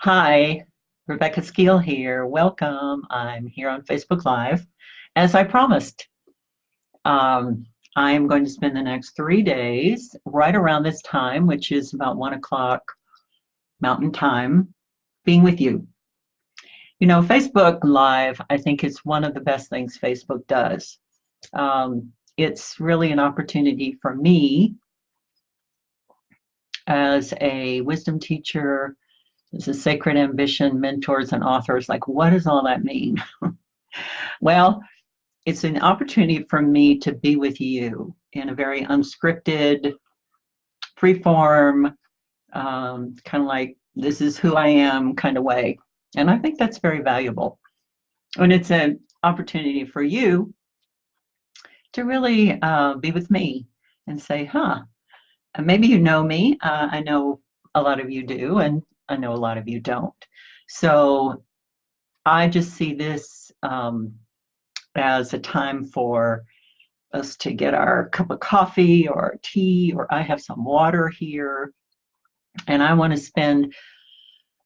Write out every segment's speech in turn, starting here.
Hi, Rebecca Skeel here. Welcome. I'm here on Facebook Live. As I promised, um, I am going to spend the next 3 days right around this time, which is about 1 o'clock Mountain Time, being with you. You know, Facebook Live, I think, is one of the best things Facebook does. It's really an opportunity for me as a wisdom teacher, as a sacred ambition, mentors, and authors. Like, what does all that mean? Well, it's an opportunity for me to be with you in a very unscripted, free form, kind of like this is who I am kind of way. And I think that's very valuable. And it's an opportunity for you to really be with me and say, huh, maybe you know me. I know a lot of you do, and I know a lot of you don't. So I just see this as a time for us to get our cup of coffee or tea, or I have some water here. And I want to spend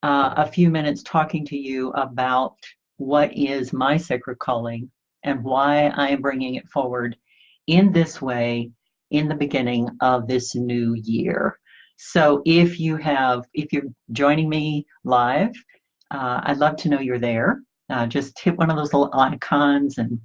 a few minutes talking to you about what is my sacred calling and why I am bringing it forward in this way in the beginning of this new year. So if you're joining me live, I'd love to know you're there. Just hit one of those little icons and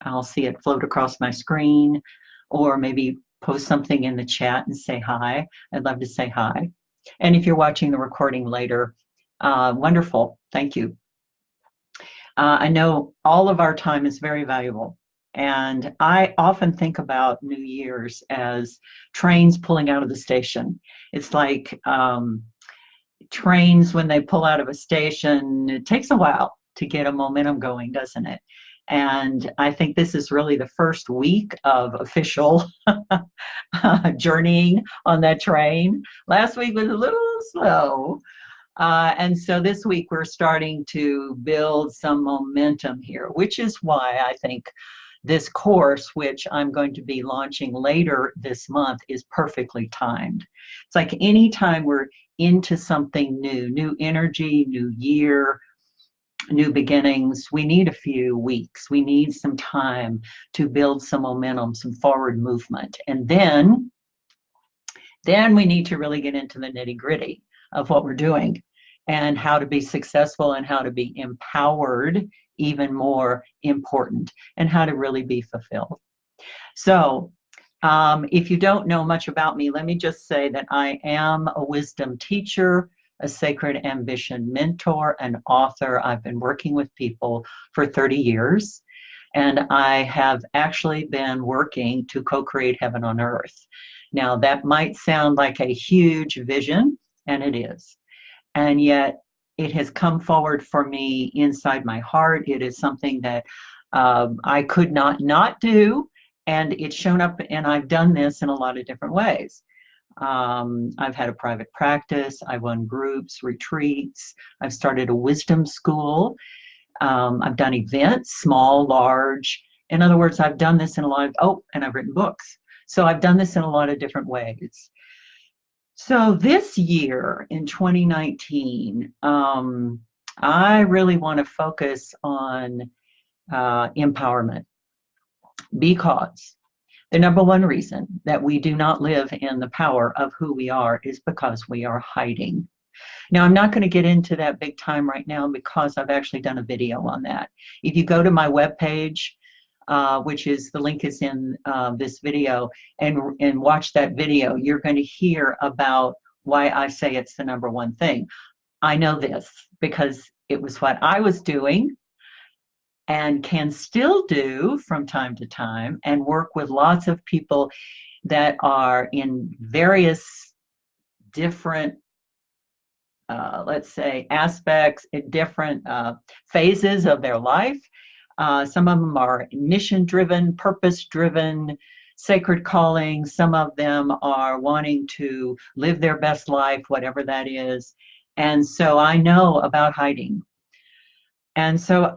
I'll see it float across my screen, or maybe post something in the chat and say hi. I'd love to say hi. And if you're watching the recording later, wonderful. Thank you. I know all of our time is very valuable. And I often think about New Year's as trains pulling out of the station. It's like trains, when they pull out of a station, it takes a while to get a momentum going, doesn't it? And I think this is really the first week of official journeying on that train. Last week was a little slow. And so this week we're starting to build some momentum here, which is why I think this course, which I'm going to be launching later this month, is perfectly timed. It's like anytime we're into something new, new energy, new year, new beginnings, we need a few weeks. We need some time to build some momentum, some forward movement. And then we need to really get into the nitty gritty of what we're doing and how to be successful and how to be empowered, even more important, and how to really be fulfilled. So if you don't know much about me, let me just say that I am a wisdom teacher, a sacred ambition mentor, and author. I've been working with people for 30 years, and I have actually been working to co-create heaven on earth. Now, that might sound like a huge vision, and it is. And yet, it has come forward for me inside my heart. It is something that I could not do, and it's shown up, and I've done this in a lot of different ways. I've had a private practice, I've run groups, retreats, I've started a wisdom school, I've done events, small, large. In other words, I've done this in a lot of, and I've written books. So I've done this in a lot of different ways. So this year in 2019, I really want to focus on empowerment, because the number one reason that we do not live in the power of who we are is because we are hiding. Now, I'm not going to get into that big time right now because I've actually done a video on that. If you go to my webpage, which is the link is in this video, and watch that video, you're going to hear about why I say it's the number one thing. I know this because it was what I was doing and can still do from time to time, and work with lots of people that are in various different let's say aspects, in different phases of their life. Some of them are mission driven, purpose driven, sacred calling. Some of them are wanting to live their best life, whatever that is. And so I know about hiding. And so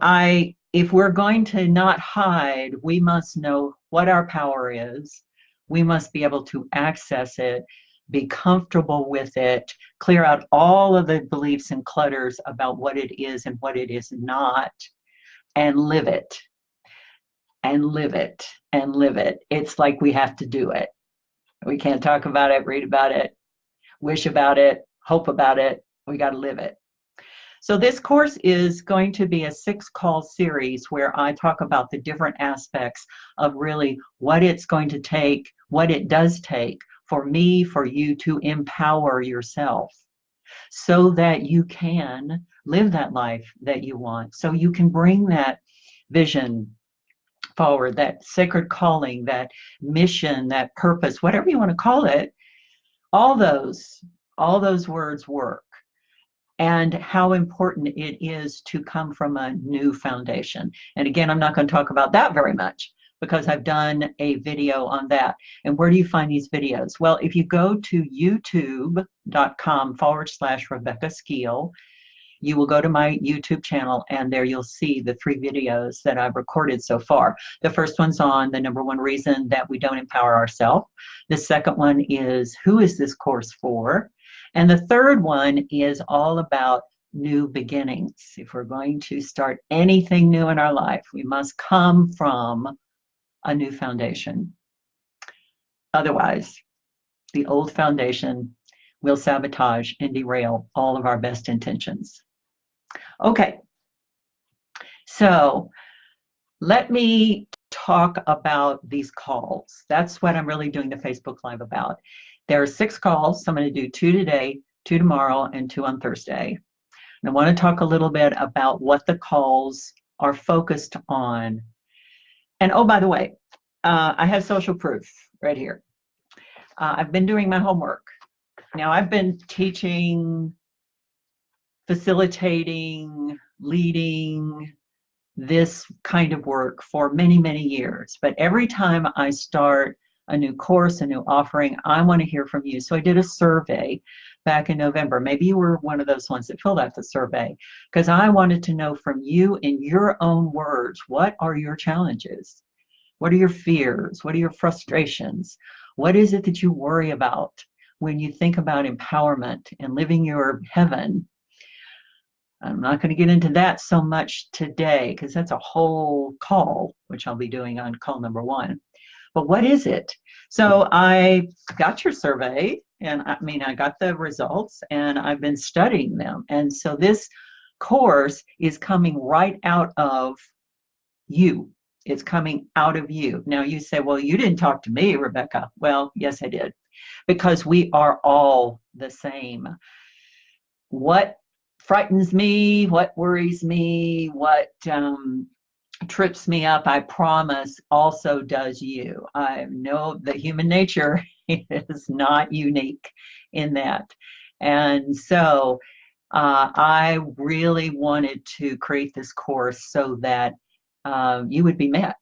if we're going to not hide, we must know what our power is. We must be able to access it be comfortable with it, clear out all of the beliefs and clutters about what it is and what it is not, and live it, and live it, and live it. It's like we have to do it. We can't talk about it, read about it, wish about it, hope about it. We got to live it. So this course is going to be a 6-call series where I talk about the different aspects of really what it's going to take, what it does take for me, for you to empower yourself so that you can live that life that you want, so you can bring that vision forward, that sacred calling, that mission, that purpose, whatever you want to call it. All those words work. And how important it is to come from a new foundation. And again, I'm not going to talk about that very much because I've done a video on that. And where do you find these videos? Well, if you go to youtube.com/Rebecca Skeel, you will go to my YouTube channel, and there you'll see the 3 videos that I've recorded so far. The first one's on the number 1 reason that we don't empower ourselves. The second one is, who is this course for? And the third one is all about new beginnings. If we're going to start anything new in our life, we must come from a new foundation. Otherwise, the old foundation will sabotage and derail all of our best intentions. Okay, so let me talk about these calls. That's what I'm really doing the Facebook Live about. There are 6 calls. So I'm going to do 2 today, 2 tomorrow, and 2 on Thursday. And I want to talk a little bit about what the calls are focused on. And oh, by the way, I have social proof right here. I've been doing my homework. Now, I've been teaching, facilitating, leading this kind of work for many, many years. But every time I start a new course, a new offering, I want to hear from you. So I did a survey back in November. Maybe you were one of those ones that filled out the survey, because I wanted to know from you in your own words, what are your challenges? What are your fears? What are your frustrations? What is it that you worry about when you think about empowerment and living your heaven? I'm not going to get into that so much today because that's a whole call, which I'll be doing on call number 1. But what is it? So I got your survey, and I got the results, and I've been studying them. And so this course is coming right out of you. It's coming out of you. Now you say, well, you didn't talk to me, Rebecca. Well, yes, I did, because we are all the same. What frightens me, what worries me, what trips me up, I promise, also does you. I know that human nature is not unique in that. And so I really wanted to create this course so that you would be met,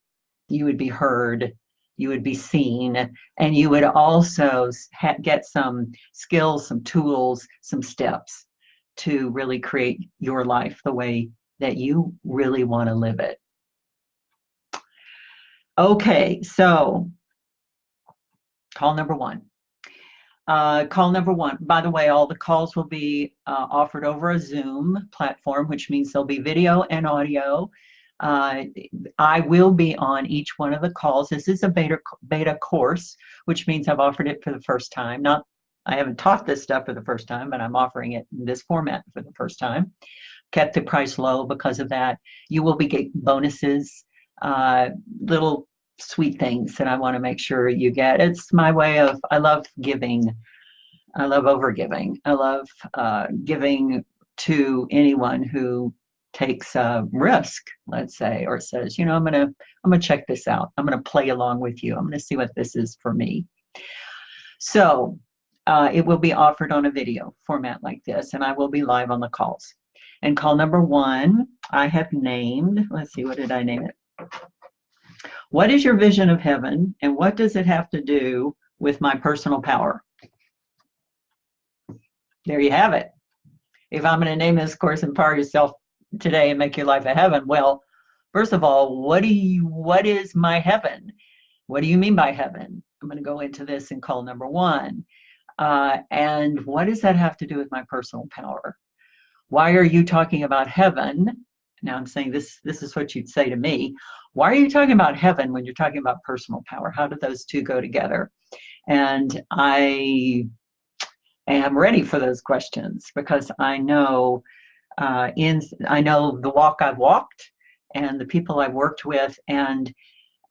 you would be heard, you would be seen, and you would also get some skills, some tools, some steps to really create your life the way that you really want to live it. Okay, so call number 1. Call number 1, by the way, all the calls will be offered over a Zoom platform, which means there'll be video and audio. I will be on each one of the calls. This is a beta course, which means I've offered it for the first time. I haven't taught this stuff for the first time, but I'm offering it in this format for the first time. Kept the price low because of that. You will be getting bonuses, little sweet things that I want to make sure you get. It's my way of, I love giving. I love overgiving. I love giving to anyone who takes a risk, let's say, or says, I'm gonna check this out. I'm gonna play along with you. I'm gonna see what this is for me. So it will be offered on a video format like this, and I will be live on the calls. And call number 1, I have named, let's see, what did I name it? What is your vision of heaven, and what does it have to do with my personal power? There you have it. If I'm going to name this course, Empower Yourself Today and Make Your Life a Heaven, well, first of all, what is my heaven? What do you mean by heaven? I'm going to go into this in call number 1. And what does that have to do with my personal power? Why are you talking about heaven? Now I'm saying this is what you'd say to me. Why are you talking about heaven when you're talking about personal power? How do those two go together? And I am ready for those questions because I know I know the walk I've walked and the people I've worked with, and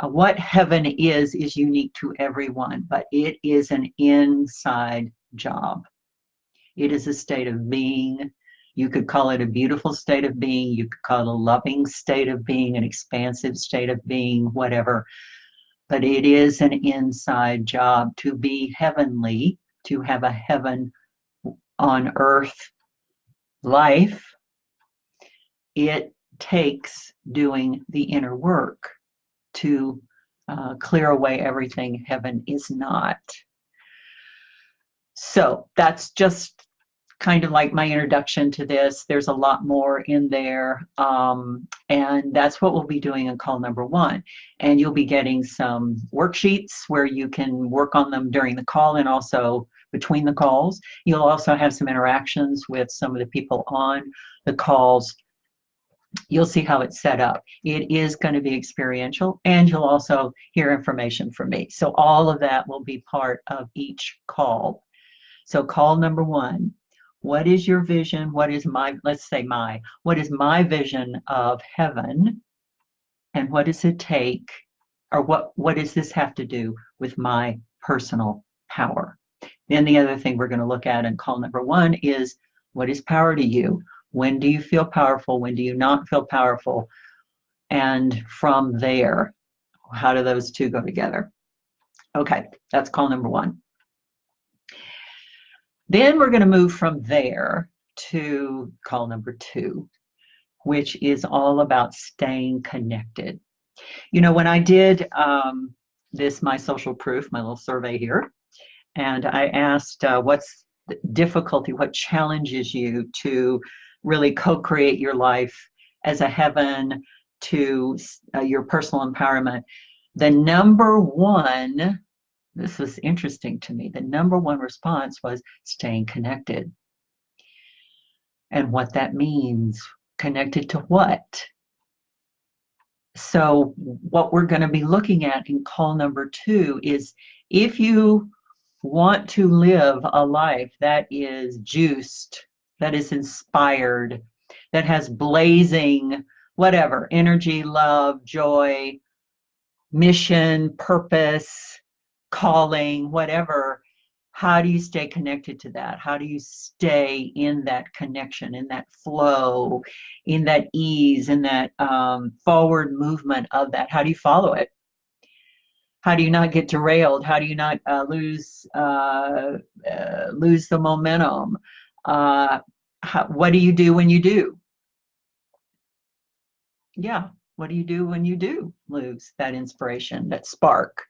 what heaven is unique to everyone, but it is an inside job. It is a state of being. You could call it a beautiful state of being. You could call it a loving state of being, an expansive state of being, whatever. But it is an inside job to be heavenly, to have a heaven on earth life. It takes doing the inner work to clear away everything heaven is not. So that's just kind of like my introduction to this. There's a lot more in there. And that's what we'll be doing in call number 1. And you'll be getting some worksheets where you can work on them during the call and also between the calls. You'll also have some interactions with some of the people on the calls. You'll see how it's set up. It is going to be experiential, and you'll also hear information from me. So all of that will be part of each call. So call number 1, what is your vision? What is what is my vision of heaven? And what does it take, or what does this have to do with my personal power? Then the other thing we're going to look at in call number 1 is, what is power to you? When do you feel powerful? When do you not feel powerful? And from there, how do those two go together? Okay, that's call number 1. Then we're going to move from there to call number 2, which is all about staying connected. You know, when I did this, my social proof, my little survey here, and I asked what's the difficulty, what challenges you to really co-create your life as a heaven to your personal empowerment. The number 1, this was interesting to me, the number 1 response was staying connected. And what that means, connected to what? So what we're going to be looking at in call number 2 is, if you want to live a life that is juiced, that is inspired, that has blazing, whatever, energy, love, joy, mission, purpose, calling, whatever, how do you stay connected to that? How do you stay in that connection, in that flow, in that ease, in that forward movement of that? How do you follow it? How do you not get derailed? How do you not lose the momentum? What do you do when you do? Yeah, what do you do when you do lose that inspiration, that spark?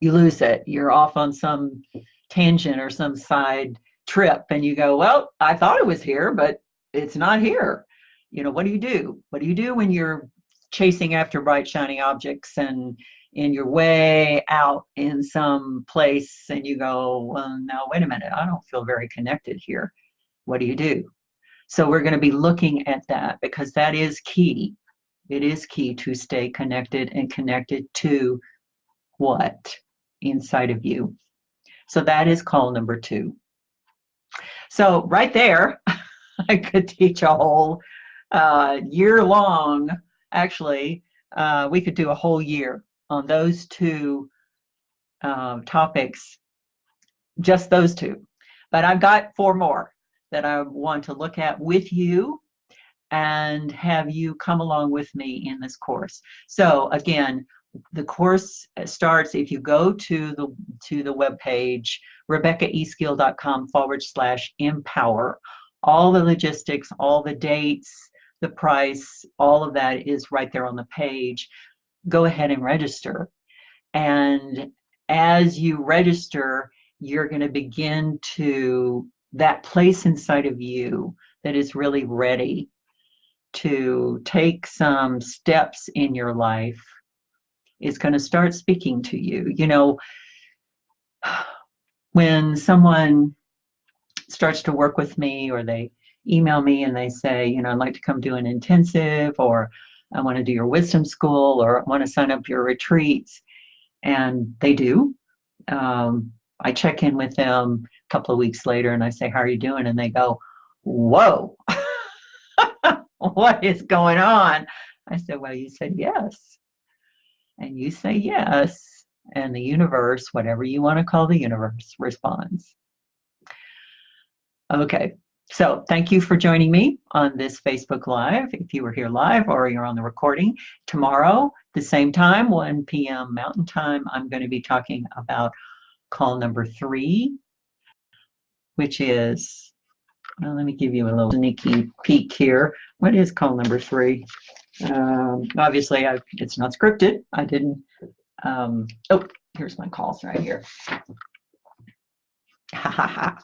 You lose it. You're off on some tangent or some side trip, and you go, well, I thought it was here, but it's not here. You know, what do you do? What do you do when you're chasing after bright, shining objects and in your way out in some place and you go, well, now, wait a minute, I don't feel very connected here. What do you do? So we're going to be looking at that, because that is key. It is key to stay connected, and connected to what inside of you. So that is call number 2. So right there, I could teach a whole year long. Actually, we could do a whole year on those 2 topics, just those 2. But I've got 4 more that I want to look at with you and have you come along with me in this course. So again, the course starts, if you go to the webpage, RebeccaEskill.com/empower. All the logistics, all the dates, the price, all of that is right there on the page. Go ahead and register. And as you register, you're going to begin to, that place inside of you that is really ready to take some steps in your life is going to start speaking to you. You know, when someone starts to work with me, or they email me and they say, I'd like to come do an intensive, or I want to do your wisdom school, or I want to sign up for your retreats, and they do. I check in with them a couple of weeks later and I say, how are you doing? And they go, whoa, what is going on? I said, well, you said yes. And you say yes. And the universe, whatever you want to call the universe, responds. Okay. So thank you for joining me on this Facebook Live. If you were here live or you're on the recording, tomorrow, the same time, 1 p.m. Mountain Time, I'm going to be talking about call number 3, which is, well, let me give you a little sneaky peek here. What is call number 3? Obviously, it's not scripted. I didn't. Oh, here's my calls right here. Ha ha ha.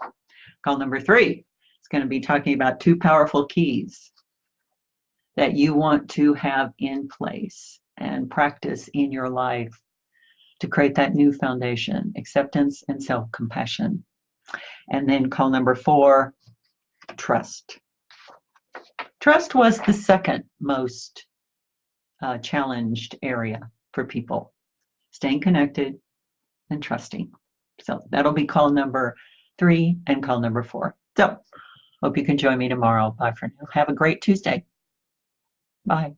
Call number 3. It's going to be talking about 2 powerful keys that you want to have in place and practice in your life to create that new foundation: acceptance and self-compassion. And then call number 4, trust. Trust was the second most challenged area for people. Staying connected and trusting. So that'll be call number 3 and call number 4. So hope you can join me tomorrow. Bye for now. Have a great Tuesday. Bye.